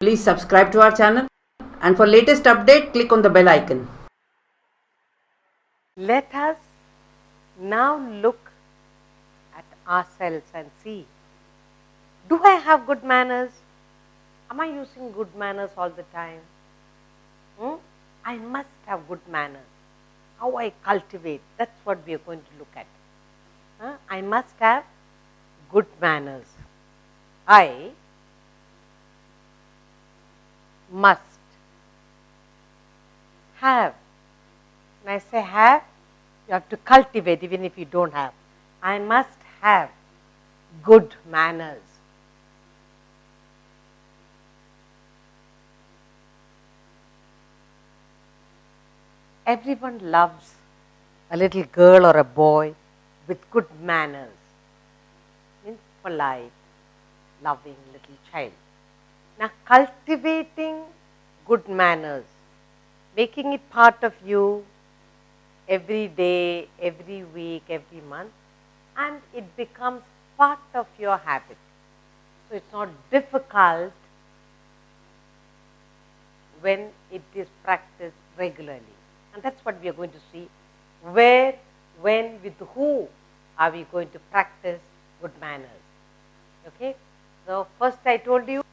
Please subscribe to our channel, and for latest update, click on the bell icon. Let us now look at ourselves and see, do I have good manners? Am I using good manners all the time? I must have good manners. How I cultivate, that's what we are going to look at. I must have good manners. I must have. When I say have, you have to cultivate even if you don't have. I must have good manners. Everyone loves a little girl or a boy with good manners. Means polite, loving little child. Now cultivating good manners, making it part of you every day, every week, every month, and it becomes part of your habit. So it's not difficult when it is practiced regularly. And that's what we are going to see. Where, when, with who are we going to practice good manners? Okay. So first I told you,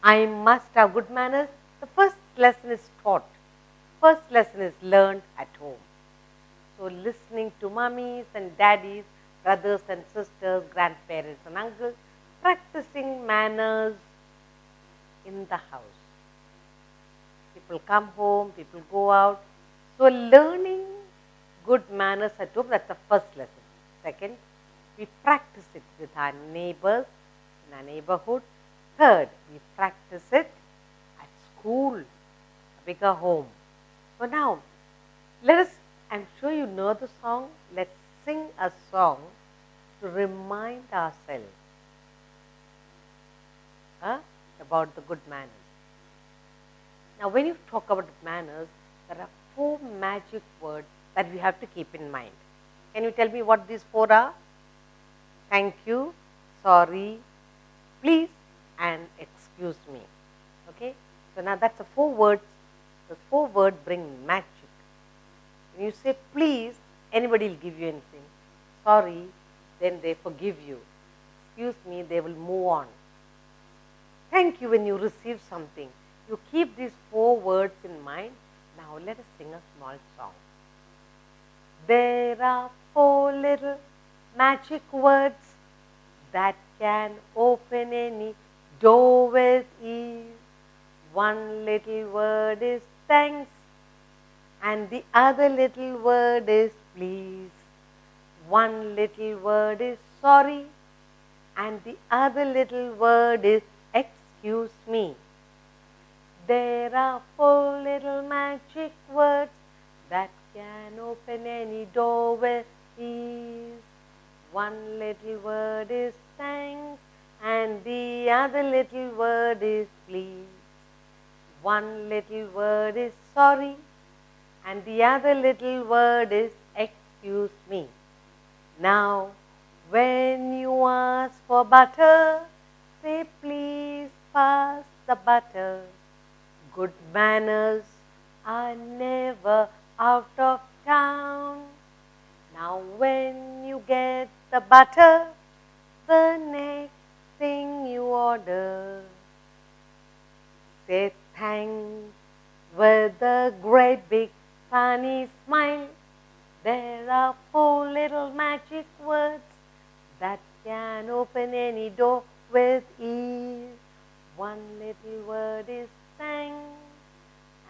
I must have good manners. The first lesson is taught. First lesson is learned at home. So listening to mummies and daddies, brothers and sisters, grandparents and uncles, practicing manners in the house. People come home, people go out. So learning good manners at home, that's the first lesson. Second, we practice it with our neighbors in our neighborhood. Third, we practice it at school, a bigger home. So now, let us, I'm sure you know the song, let's sing a song to remind ourselves about the good manners. Now, when you talk about manners, there are 4 magic words that we have to keep in mind. Can you tell me what these 4 are? Thank you, sorry, please, and excuse me. Okay? So now that's the 4 words. The 4 words bring magic. When you say please, anybody will give you anything. Sorry, then they forgive you. Excuse me, they will move on. Thank you when you receive something. You keep these 4 words in mind. Now let us sing a small song. There are 4 little magic words that can open any door with ease. One little word is thanks, and the other little word is please. One little word is sorry, and the other little word is excuse me. There are 4 little magic words that can open any door with ease. One little word is thanks, and the other little word is please. One little word is sorry, and the other little word is excuse me. Now, when you ask for butter, say please pass the butter. Good manners are never out of town. Now when you get the butter, the next thing you order, say thanks with a great big funny smile. There are 4 little magic words that can open any door with ease. One little word is thanks,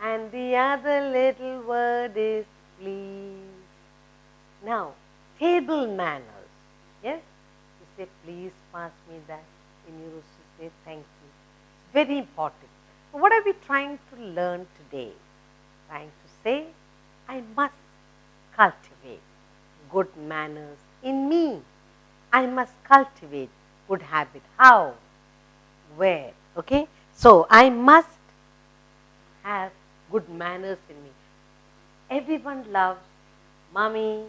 and the other little word is please. Now, table manners. Yes? You say, please pass me that. When you say thank you. It's very important. So what are we trying to learn today? Trying to say, I must cultivate good manners in me. I must cultivate good habit. How? Where? Okay? So, I must have good manners in me. Everyone loves mommy,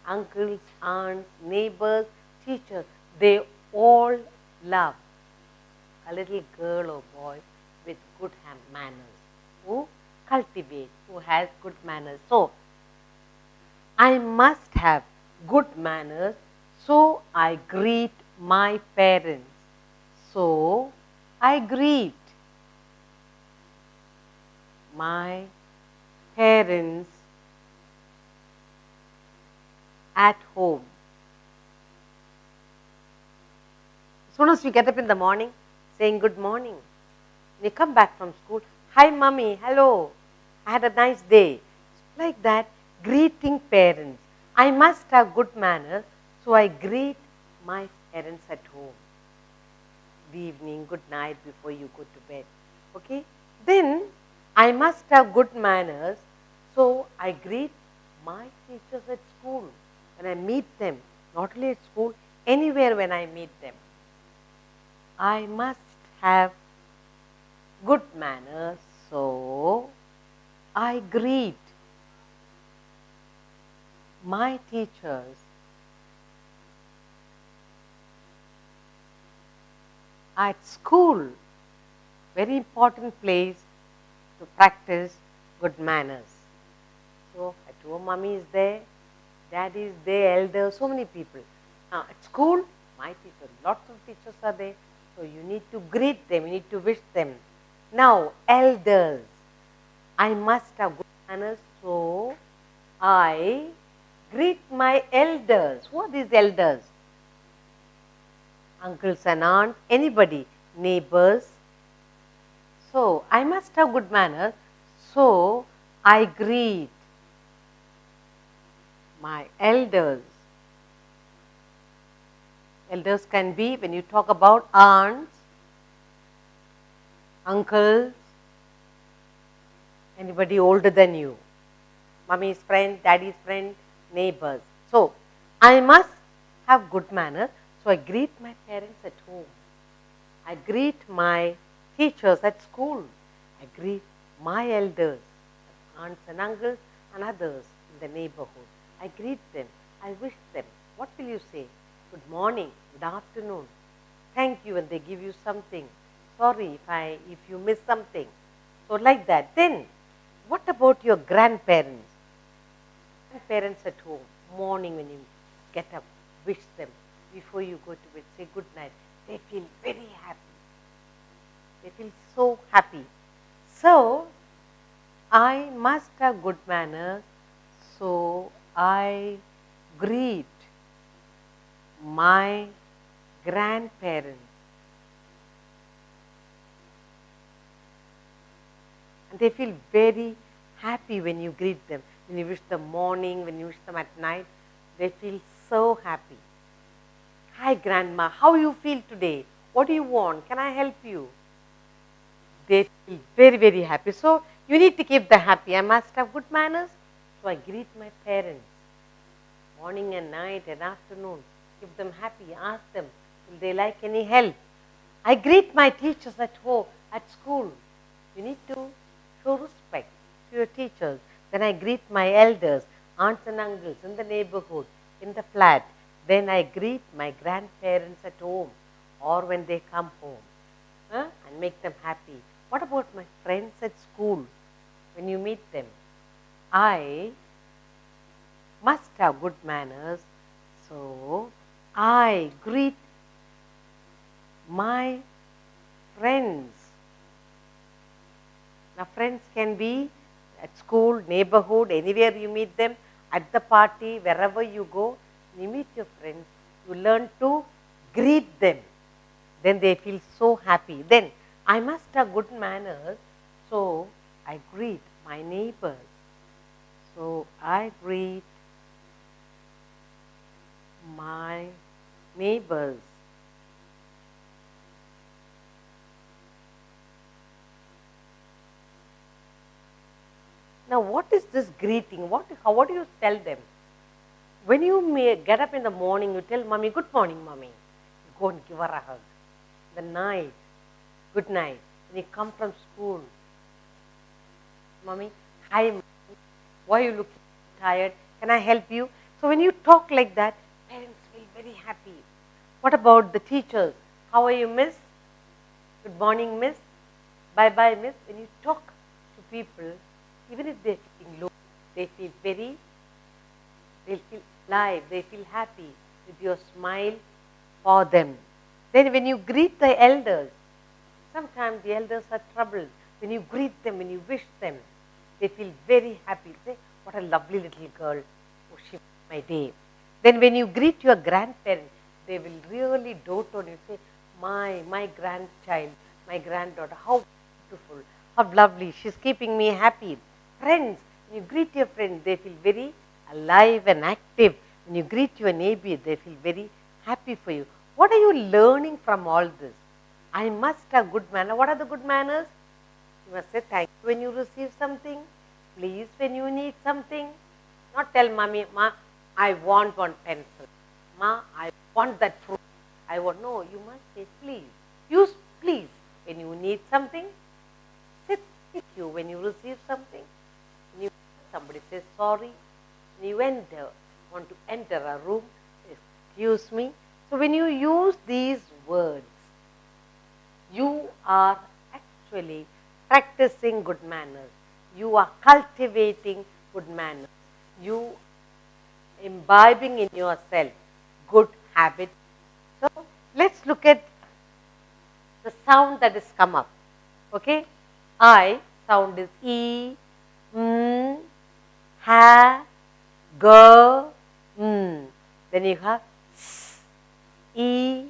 uncles, aunts, neighbors, teachers. They all love a little girl or boy with good manners, who cultivate, who has good manners. So, I must have good manners, so I greet my parents. So, I greet my parents at home. As soon as you get up in the morning, saying good morning. When you come back from school, hi mummy, hello, I had a nice day. Like that, greeting parents. I must have good manners, so I greet my parents at home. Good evening, good night before you go to bed. Okay? Then I must have good manners, so I greet my teachers at school when I meet them, not only at school, anywhere when I meet them. I must have good manners, so I greet my teachers at school. Very important place to practice good manners. So at home, mommy is there, daddy is there, elders, so many people. Now at school, my teachers, lots of teachers are there. So you need to greet them, you need to wish them. Now elders, I must have good manners, so I greet my elders. Who are these elders? Uncles and aunts, anybody, neighbors. So I must have good manners, so I greet my elders. Elders can be, when you talk about aunts, uncles, anybody older than you, mummy's friend, daddy's friend, neighbors. So I must have good manners, so I greet my parents at home. I greet my teachers at school. I greet my elders, aunts and uncles and others in the neighborhood. I greet them. I wish them. What will you say? Good morning, good afternoon. Thank you, and they give you something. Sorry if you miss something. So like that. Then what about your grandparents? Grandparents at home, morning when you get up, wish them before you go to bed, say good night. They feel very happy. They feel so happy. So I must have good manners, so I greet my grandparents. And they feel very happy when you greet them. When you wish them morning, when you wish them at night, they feel so happy. Hi grandma, how you feel today? What do you want? Can I help you? They feel very, very happy. So you need to keep them happy. I must have good manners. So I greet my parents morning and night and afternoon. Keep them happy. Ask them, will they like any help? I greet my teachers at home, at school. You need to show respect to your teachers. Then I greet my elders, aunts and uncles in the neighborhood, in the flat. Then I greet my grandparents at home or when they come home and make them happy. What about my friends at school? When you meet them, I must have good manners, so I greet my friends. Now friends can be at school, neighborhood, anywhere you meet them, at the party, wherever you go, you meet your friends, you learn to greet them. Then they feel so happy. Then I must have good manners, so I greet my neighbors. So I greet my neighbors. Now what is this greeting? What do you tell them? When you get up in the morning, you tell mommy, good morning mommy. You go and give her a hug. The night, good night. When you come from school, mommy, hi, mommy. Why are you looking tired? Can I help you? So when you talk like that, parents feel very happy. What about the teachers? How are you, miss? Good morning, miss. Bye-bye means when you talk to people, even if they're feeling low, they feel alive, they feel happy with your smile for them. Then when you greet the elders, sometimes the elders are troubled. When you greet them, when you wish them, they feel very happy. Say, what a lovely little girl. Oh, she made my day. Then when you greet your grandparents, they will really dote on you. Say, my grandchild, my granddaughter, how beautiful, how lovely. She's keeping me happy. Friends, when you greet your friends, they feel very alive and active. When you greet your neighbor, they feel very happy for you. What are you learning from all this? I must have good manners. What are the good manners? You must say thank you when you receive something, please when you need something. Not tell mommy, ma, I want one pencil. Ma, I want that fruit. I want, no, you must say please. Use please when you need something. Say thank you when you receive something. When you, somebody says sorry. When you want to enter a room, excuse me. So when you use these words, you are actually practicing good manners. You are cultivating good manners. You imbibing in yourself good habits. So let's look at the sound that has come up. Okay, I sound is E, ha, g, m. Then you have s, E,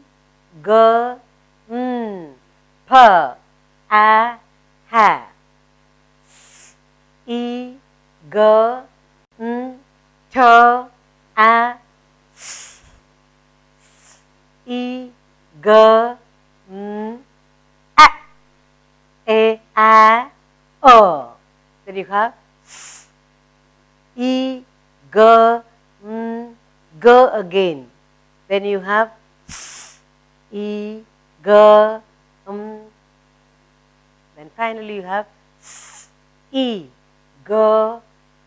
g, m, p, a, ha, s, E, g, m, ch, a, s, E, g, m, a, o. Then you have s, E, g, m, g again. Then you have s, E, g, m. Then finally you have s, E, g,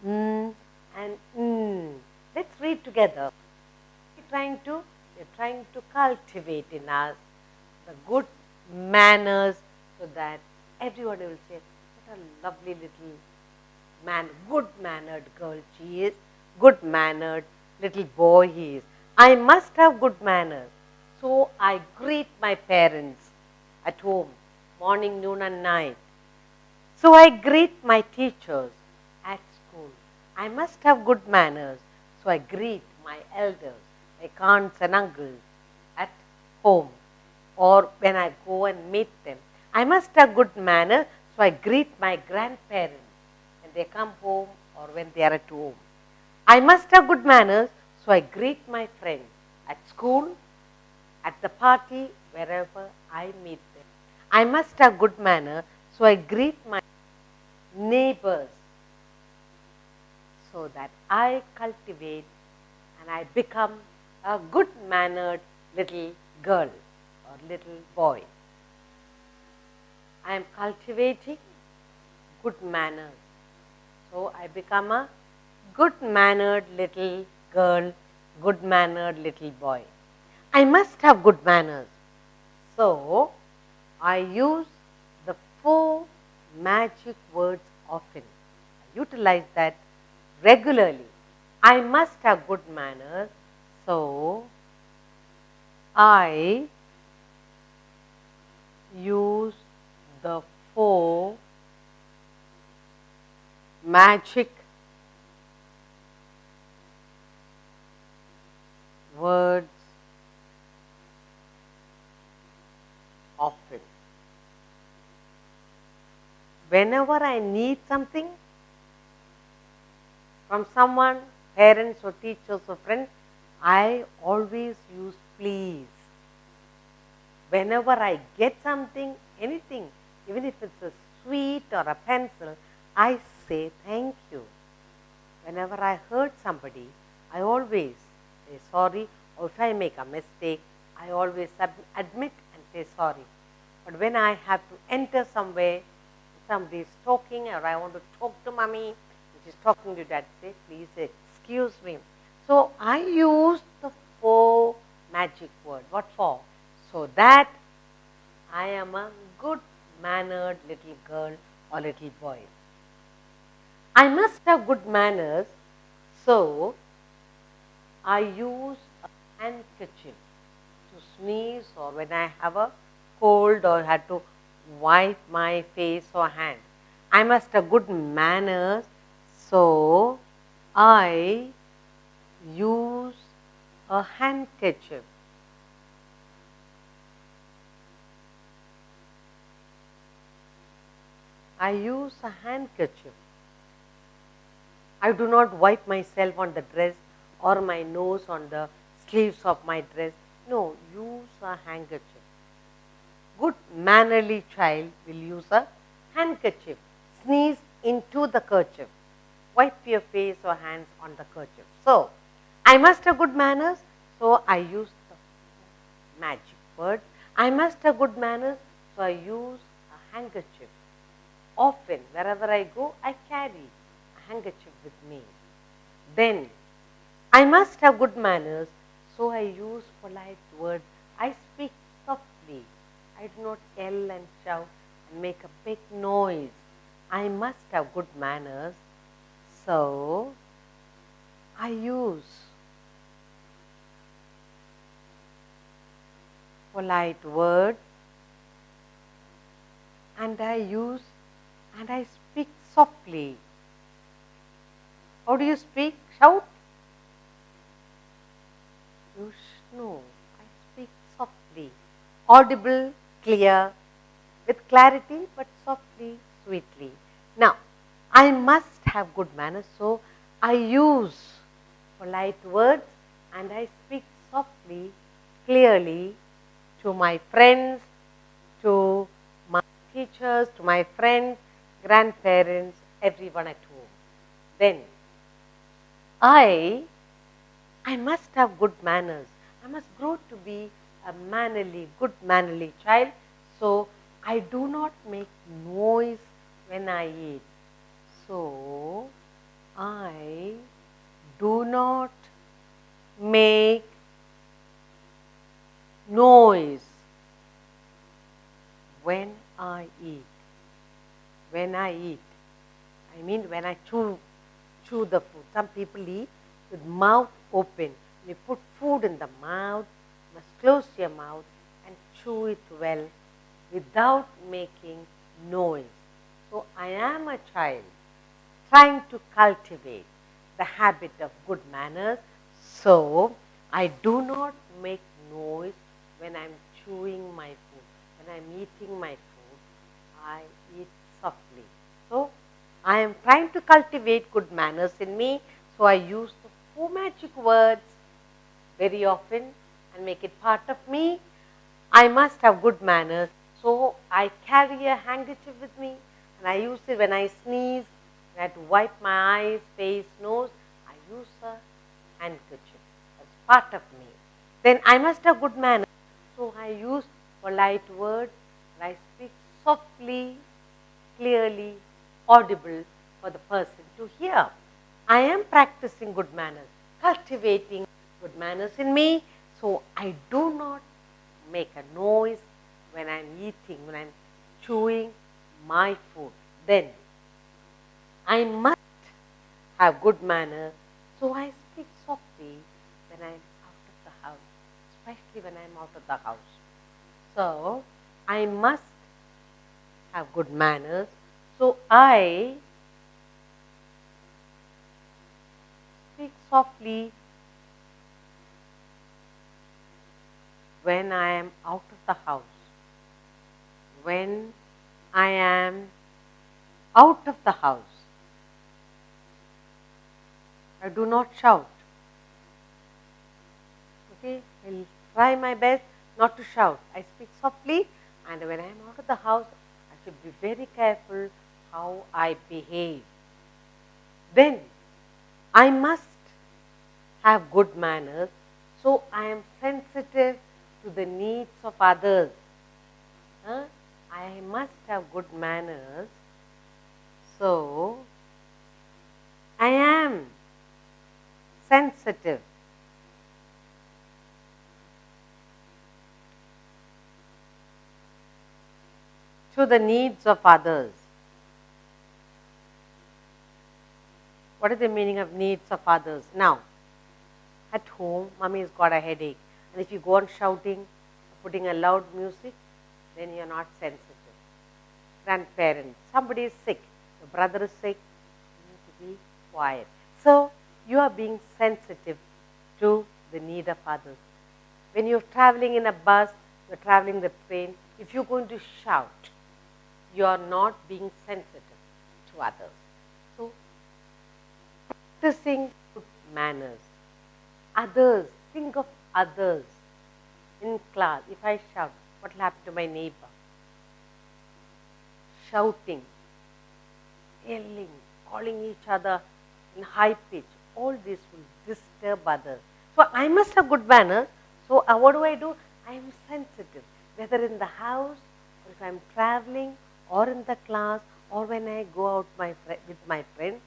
m, and n. Let's read together. We're trying to cultivate in us the good manners so that everyone will say, what a lovely little man, good mannered girl she is, good mannered little boy he is. I must have good manners. So I greet my parents at home, morning, noon and night. So I greet my teachers at school. I must have good manners. So I greet my elders, my aunts and uncles at home or when I go and meet them. I must have good manners. So I greet my grandparents when they come home or when they are at home. I must have good manners. So I greet my friends at school, at the party, wherever I meet them. I must have good manners. So I greet my neighbors so that I cultivate and I become a good mannered little girl or little boy. I am cultivating good manners. So I become a good mannered little girl, good mannered little boy. I must have good manners. So I use the 4 magic words often. I utilize that regularly. I must have good manners. So I use the 4 magic words often. Whenever I need something from someone, parents or teachers or friends, I always use please. Whenever I get something, anything, even if it's a sweet or a pencil, I say thank you. Whenever I hurt somebody, I always say sorry, or if I make a mistake, I always admit and say sorry. But when I have to enter somewhere, somebody is talking or I want to talk to mommy, and she's talking to dad, say please excuse me. So I use the 4 magic words. What for? So that I am a good mannered little girl or little boy. I must have good manners, so I use a handkerchief to sneeze or when I have a cold or had to wipe my face or hand. I must have good manners, so I use a handkerchief. I use a handkerchief. I do not wipe myself on the dress or my nose on the sleeves of my dress. No, use a handkerchief. Good mannerly child will use a handkerchief. Sneeze into the kerchief. Wipe your face or hands on the kerchief. So, I must have good manners, so I use the magic word. I must have good manners, so I use a handkerchief. Often, wherever I go, I carry a handkerchief with me. Then, I must have good manners, so I use polite words. I speak softly. I do not yell and shout and make a big noise. I must have good manners, so I use polite words and I speak softly. How do you speak? Shout? No, I speak softly. Audible, clear, with clarity but softly, sweetly. Now, I must have good manners, so I use polite words and I speak softly, clearly to my friends, to my teachers, to my friends, grandparents, everyone at home. Then, I must have good manners. I must grow to be a mannerly, good mannerly child. So, I do not make noise when I eat. So, I do not make noise when I eat. When I eat, I mean when I chew the food. Some people eat with mouth open. You put food in the mouth, you must close your mouth and chew it well without making noise. So I am a child trying to cultivate the habit of good manners. So I do not make noise when I am chewing my food. When I am eating my food, I eat softly. So I am trying to cultivate good manners in me. So I use the 4 magic words very often and make it part of me. I must have good manners. So I carry a handkerchief with me and I use it when I sneeze, when I have to wipe my eyes, face, nose. I use a handkerchief as part of me. Then I must have good manners. So I use polite words and I speak softly, clearly, audible for the person to hear. I am practicing good manners, cultivating good manners in me, so I do not make a noise when I am eating, when I am chewing my food. Then I must have good manners, so I speak softly when I am out of the house, especially when I am out of the house. So I must have good manners, so I speak softly when I am out of the house. When I am out of the house, I do not shout. Okay, I'll try my best not to shout. I speak softly, and when I am out of the house, I should be very careful how I behave. Then I must have good manners, so I am sensitive to the needs of others. I must have good manners, so I am sensitive. to the needs of others. What is the meaning of needs of others? Now, at home, mommy has got a headache. And if you go on shouting, putting a loud music, then you're not sensitive. Grandparents, somebody is sick, your brother is sick, you need to be quiet. So, you are being sensitive to the need of others. When you're traveling in a bus, you're traveling the train, if you're going to shout, you are not being sensitive to others. So, practicing good manners. Others, think of others. In class, if I shout, what will happen to my neighbor? Shouting, yelling, calling each other in high pitch, all this will disturb others. So I must have good manners. So what do? I am sensitive, whether in the house, or if I am traveling, or in the class, or when I go out with my friends.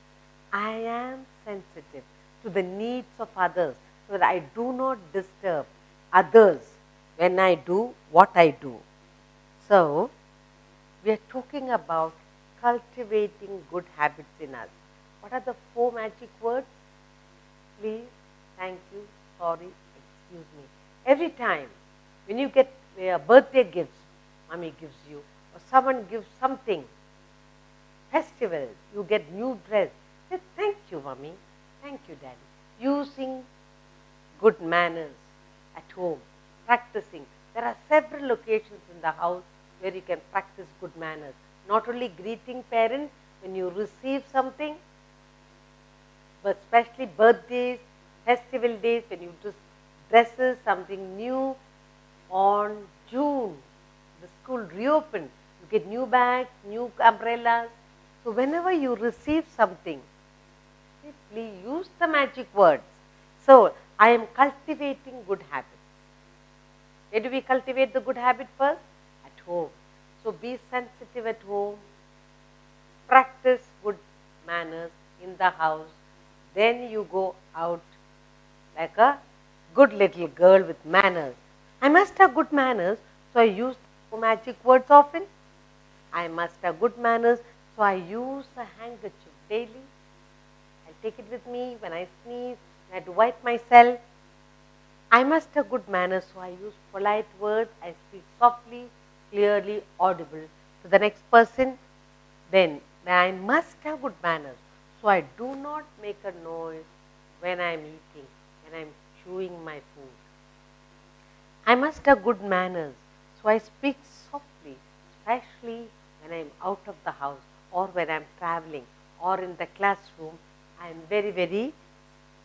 I am sensitive to the needs of others, so that I do not disturb others when I do what I do. So, we are talking about cultivating good habits in us. What are the 4 magic words? Please, thank you, sorry, excuse me. Every time when you get birthday gifts, mommy gives you, or someone gives something, festival, you get new dress, say thank you, mommy, thank you, daddy. Using good manners at home, practicing. There are several locations in the house where you can practice good manners. Not only greeting parents when you receive something, but especially birthdays, festival days, when you just dresses, something new. On June, the school reopened. You get new bags, new umbrellas. So whenever you receive something, simply use the magic words. So I am cultivating good habits. Where do we cultivate the good habit first? At home. So be sensitive at home. Practice good manners in the house. Then you go out like a good little girl with manners. I must have good manners, so I use the magic words often. I must have good manners, so I use a handkerchief daily. I'll take it with me when I sneeze, I have to wipe myself. I must have good manners, so I use polite words. I speak softly, clearly, audible to the next person. Then I must have good manners, so I do not make a noise when I am eating, when I am chewing my food. I must have good manners, so I speak softly, especially when I am out of the house or when I am traveling or in the classroom. I am very, very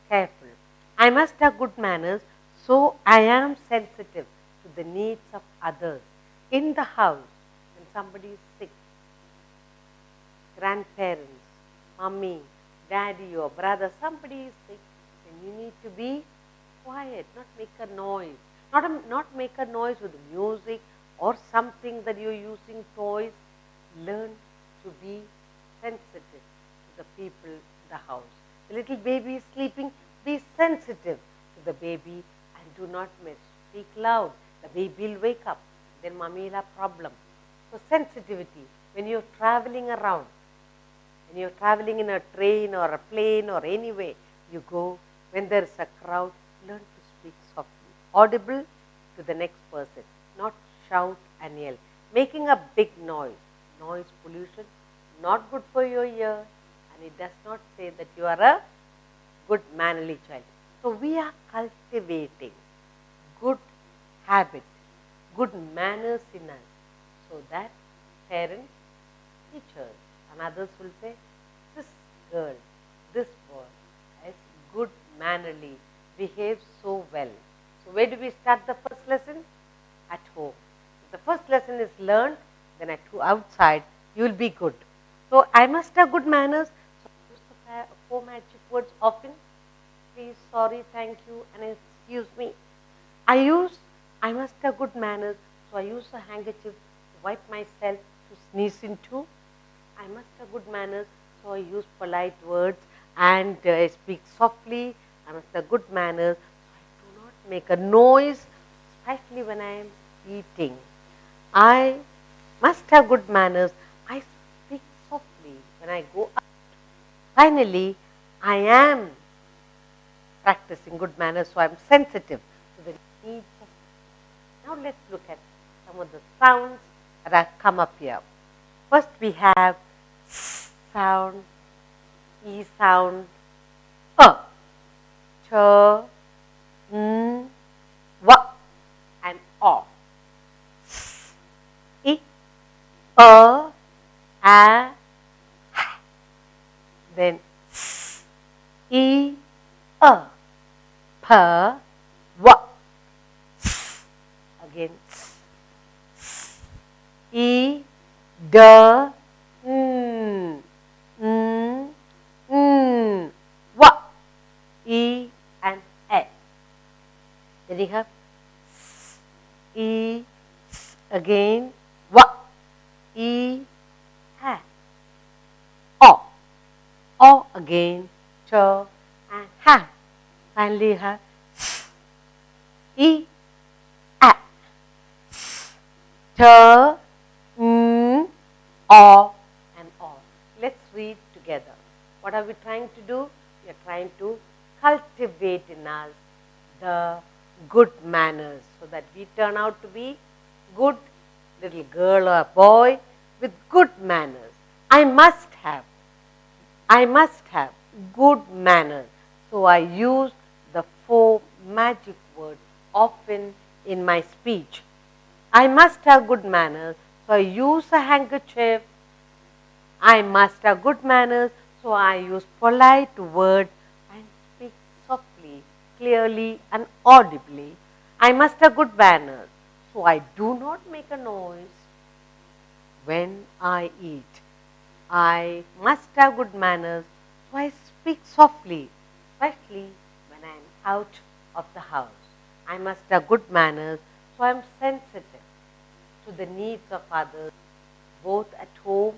careful. I must have good manners, so I am sensitive to the needs of others. In the house, when somebody is sick, grandparents, mommy, daddy or brother, somebody is sick, then you need to be quiet, not make a noise. Not make a noise with music or something that you're using toys. Learn to be sensitive to the people in the house. The little baby is sleeping, be sensitive to the baby and do not speak loud. The baby will wake up, then mommy will have problem. So sensitivity, when you're traveling around, when you're traveling in a train or a plane or anywhere you go, when there's a crowd, learn to speak softly, audible to the next person, not shout and yell. Making a big noise pollution, not good for your ear, and it does not say that you are a good mannerly child. So we are cultivating good habit, good manners in us, so that parents, teachers and others will say, this girl, this boy is good mannerly, behaves so well. So where do we start the first lesson? At home. If the first lesson is learned, then outside you will be good. So I must have good manners. So I use the 4 magic words often. Please, sorry, thank you, and excuse me. I must have good manners. So I use a handkerchief to wipe myself to sneeze into. I must have good manners. So I use polite words and I speak softly. I must have good manners. So I do not make a noise, especially when I am eating. I must have good manners. I speak softly when I go out. Finally, I am practicing good manners, so I am sensitive to the needs of. Now let's look at some of the sounds that have come up here. First we have S sound, E sound, ch, n, w, and o. S, I, a, then S, I, p, w. S, again S, S, I, d, n, w, e, and a. Then you have S, E, S again, W, E, A, O again, Ch, and Ha. Finally you have S, E, A, S, Ch, N, O, and O. Let's read together. What are we trying to do? We are trying to cultivate in us the good manners so that we turn out to be good little girl or boy with good manners. I must have good manners. So I use the 4 magic words often in my speech. I must have good manners, so I use a handkerchief. I must have good manners, so I use polite words and speak softly, clearly and audibly. I must have good manners, so I do not make a noise when I eat. I must have good manners, so I speak softly, especially when I am out of the house. I must have good manners, so I am sensitive to the needs of others, both at home,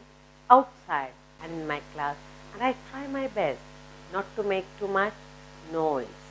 outside, and in my class, and I try my best not to make too much noise.